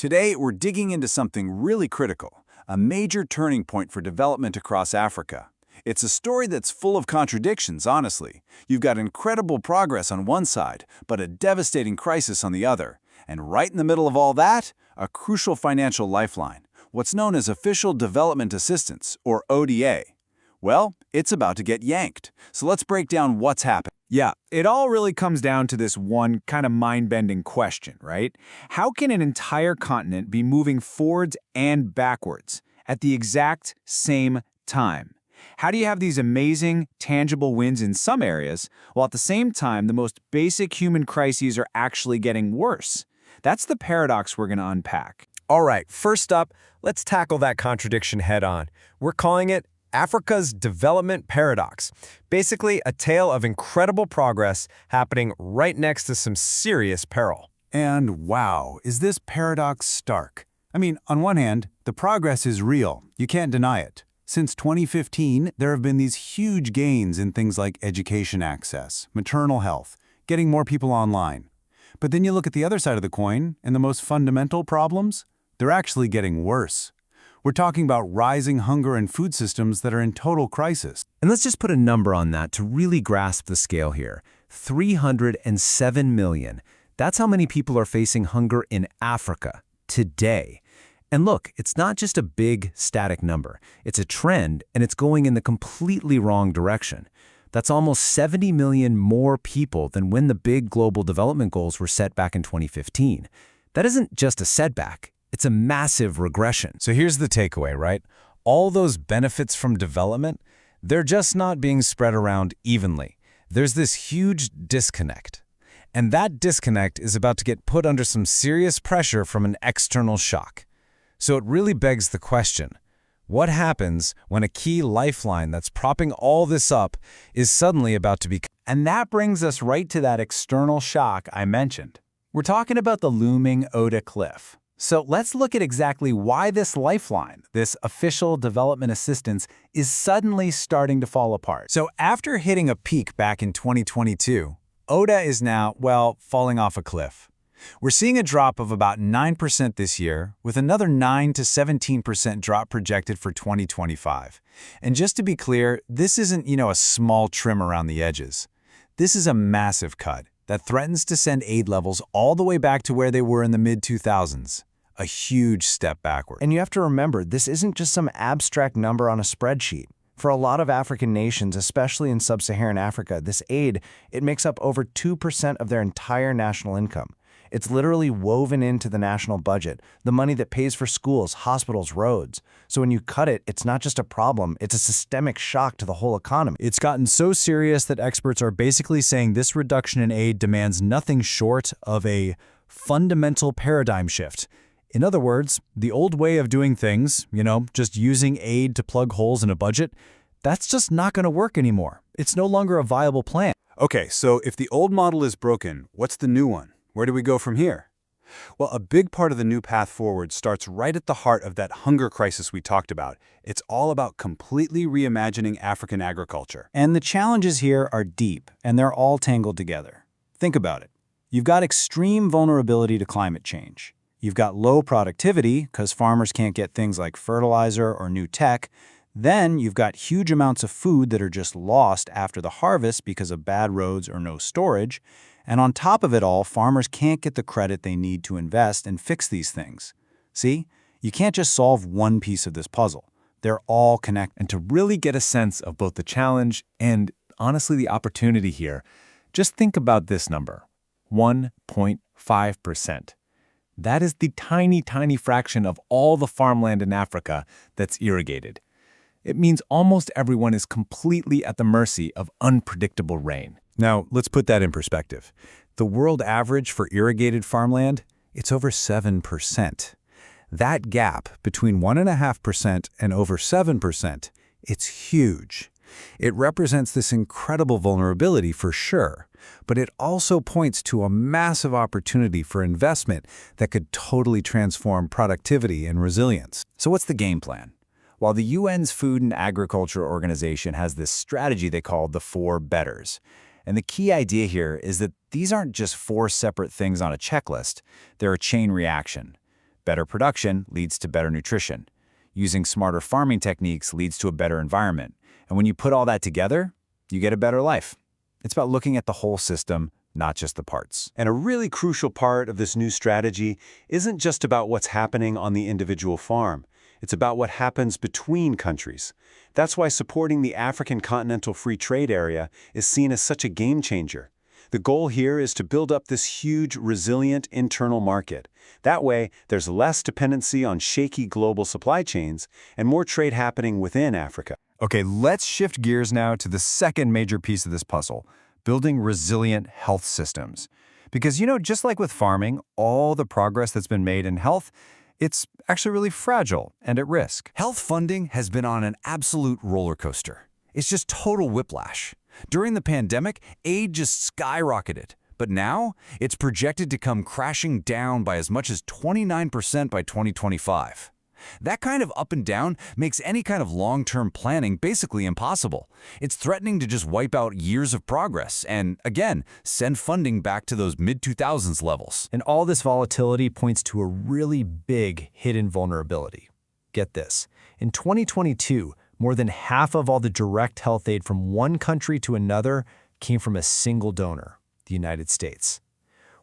Today, we're digging into something really critical, a major turning point for development across Africa. It's a story that's full of contradictions, honestly. You've got incredible progress on one side, but a devastating crisis on the other. And right in the middle of all that, a crucial financial lifeline, what's known as Official Development Assistance, or ODA. Well, it's about to get yanked. So let's break down what's happened. Yeah, it all really comes down to this one kind of mind-bending question, right? How can an entire continent be moving forwards and backwards at the exact same time? How do you have these amazing, tangible wins in some areas, while at the same time the most basic human crises are actually getting worse? That's the paradox we're going to unpack. All right, first up, let's tackle that contradiction head-on. We're calling it Africa's development paradox. Basically, a tale of incredible progress happening right next to some serious peril. And wow, is this paradox stark? I mean, on one hand, the progress is real. You can't deny it. Since 2015, there have been these huge gains in things like education access, maternal health, getting more people online. But then you look at the other side of the coin, and the most fundamental problems, they're actually getting worse. We're talking about rising hunger and food systems that are in total crisis. And let's just put a number on that to really grasp the scale here. 307 million. That's how many people are facing hunger in Africa today. And look, it's not just a big, static number. It's a trend, and it's going in the completely wrong direction. That's almost 70 million more people than when the big global development goals were set back in 2015. That isn't just a setback. It's a massive regression. So here's the takeaway, right? All those benefits from development, they're just not being spread around evenly. There's this huge disconnect. And that disconnect is about to get put under some serious pressure from an external shock. So it really begs the question, what happens when a key lifeline that's propping all this up is suddenly about to be... And that brings us right to that external shock I mentioned. We're talking about the looming ODA cliff. So let's look at exactly why this lifeline, this official development assistance, is suddenly starting to fall apart. So after hitting a peak back in 2022, ODA is now, well, falling off a cliff. We're seeing a drop of about 9% this year, with another 9 to 17% drop projected for 2025. And just to be clear, this isn't, a small trim around the edges. This is a massive cut that threatens to send aid levels all the way back to where they were in the mid-2000s. A huge step backward. And you have to remember, this isn't just some abstract number on a spreadsheet. For a lot of African nations, especially in sub-Saharan Africa, this aid, it makes up over 2% of their entire national income. It's literally woven into the national budget, the money that pays for schools, hospitals, roads. So when you cut it, it's not just a problem, it's a systemic shock to the whole economy. It's gotten so serious that experts are basically saying this reduction in aid demands nothing short of a fundamental paradigm shift. In other words, the old way of doing things, just using aid to plug holes in a budget, that's just not going to work anymore. It's no longer a viable plan. Okay, so if the old model is broken, what's the new one? Where do we go from here? Well, a big part of the new path forward starts right at the heart of that hunger crisis we talked about. It's all about completely reimagining African agriculture. And the challenges here are deep, and they're all tangled together. Think about it. You've got extreme vulnerability to climate change. You've got low productivity because farmers can't get things like fertilizer or new tech. Then you've got huge amounts of food that are just lost after the harvest because of bad roads or no storage. And on top of it all, farmers can't get the credit they need to invest and fix these things. See, you can't just solve one piece of this puzzle. They're all connected. And to really get a sense of both the challenge and, honestly, the opportunity here, just think about this number, 1.5%. That is the tiny, tiny fraction of all the farmland in Africa that's irrigated. It means almost everyone is completely at the mercy of unpredictable rain. Now, let's put that in perspective. The world average for irrigated farmland, it's over 7%. That gap between 1.5% and over 7%, it's huge. It represents this incredible vulnerability for sure, but it also points to a massive opportunity for investment that could totally transform productivity and resilience. So what's the game plan? While the UN's Food and Agriculture Organization has this strategy they call the 4 betters. And the key idea here is that these aren't just 4 separate things on a checklist, they're a chain reaction. Better production leads to better nutrition. Using smarter farming techniques leads to a better environment. And when you put all that together, you get a better life. It's about looking at the whole system, not just the parts. And a really crucial part of this new strategy isn't just about what's happening on the individual farm. It's about what happens between countries. That's why supporting the African Continental Free Trade Area is seen as such a game changer. The goal here is to build up this huge, resilient internal market. That way, there's less dependency on shaky global supply chains and more trade happening within Africa. Okay, let's shift gears now to the second major piece of this puzzle, building resilient health systems. Because, just like with farming, all the progress that's been made in health, it's actually really fragile and at risk. Health funding has been on an absolute roller coaster. It's just total whiplash. During the pandemic, aid just skyrocketed. But now, it's projected to come crashing down by as much as 29% by 2025. That kind of up and down makes any kind of long-term planning basically impossible. It's threatening to just wipe out years of progress and, again, send funding back to those mid-2000s levels. And all this volatility points to a really big hidden vulnerability. Get this. In 2022, more than half of all the direct health aid from one country to another came from a single donor, the United States.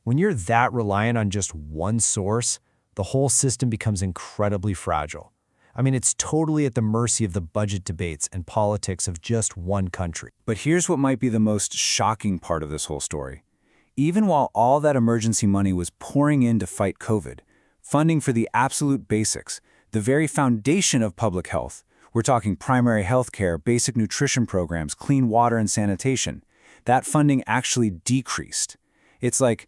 When you're that reliant on just one source, the whole system becomes incredibly fragile. I mean, it's totally at the mercy of the budget debates and politics of just one country. But here's what might be the most shocking part of this whole story. Even while all that emergency money was pouring in to fight COVID, funding for the absolute basics, the very foundation of public health, we're talking primary health care, basic nutrition programs, clean water and sanitation, that funding actually decreased. It's like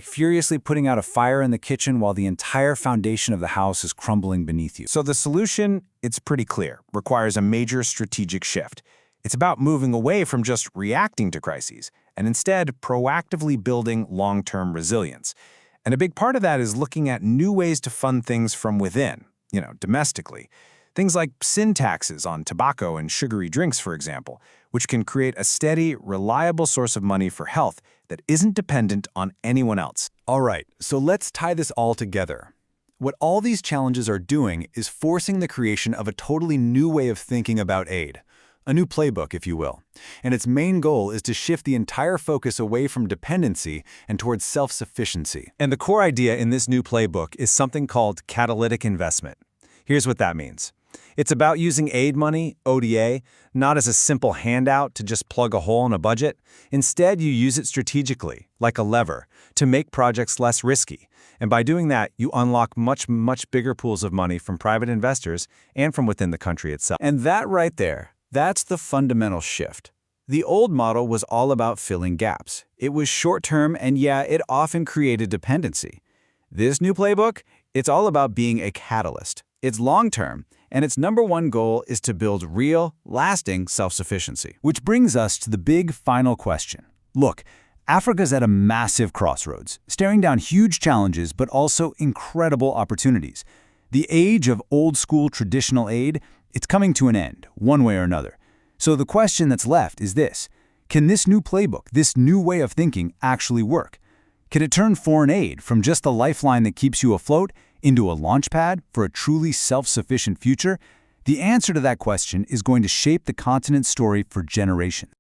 furiously putting out a fire in the kitchen while the entire foundation of the house is crumbling beneath you. So the solution, it's pretty clear, requires a major strategic shift. It's about moving away from just reacting to crises and instead proactively building long-term resilience. And a big part of that is looking at new ways to fund things from within, domestically. Things like sin taxes on tobacco and sugary drinks, for example, which can create a steady, reliable source of money for health that isn't dependent on anyone else. All right, so let's tie this all together. What all these challenges are doing is forcing the creation of a totally new way of thinking about aid. A new playbook, if you will. And its main goal is to shift the entire focus away from dependency and towards self-sufficiency. And the core idea in this new playbook is something called catalytic investment. Here's what that means. It's about using aid money, ODA, not as a simple handout to just plug a hole in a budget. Instead, you use it strategically, like a lever, to make projects less risky. And by doing that, you unlock much bigger pools of money from private investors and from within the country itself. And that right there, that's the fundamental shift. The old model was all about filling gaps. It was short-term, and yeah, it often created dependency. This new playbook, it's all about being a catalyst. It's long-term, and its number one goal is to build real, lasting self-sufficiency. Which brings us to the big final question. Look, Africa's at a massive crossroads, staring down huge challenges but also incredible opportunities. The age of old-school traditional aid, it's coming to an end, one way or another. So the question that's left is this. Can this new playbook, this new way of thinking, actually work? Can it turn foreign aid from just the lifeline that keeps you afloat into a launchpad for a truly self-sufficient future? The answer to that question is going to shape the continent's story for generations.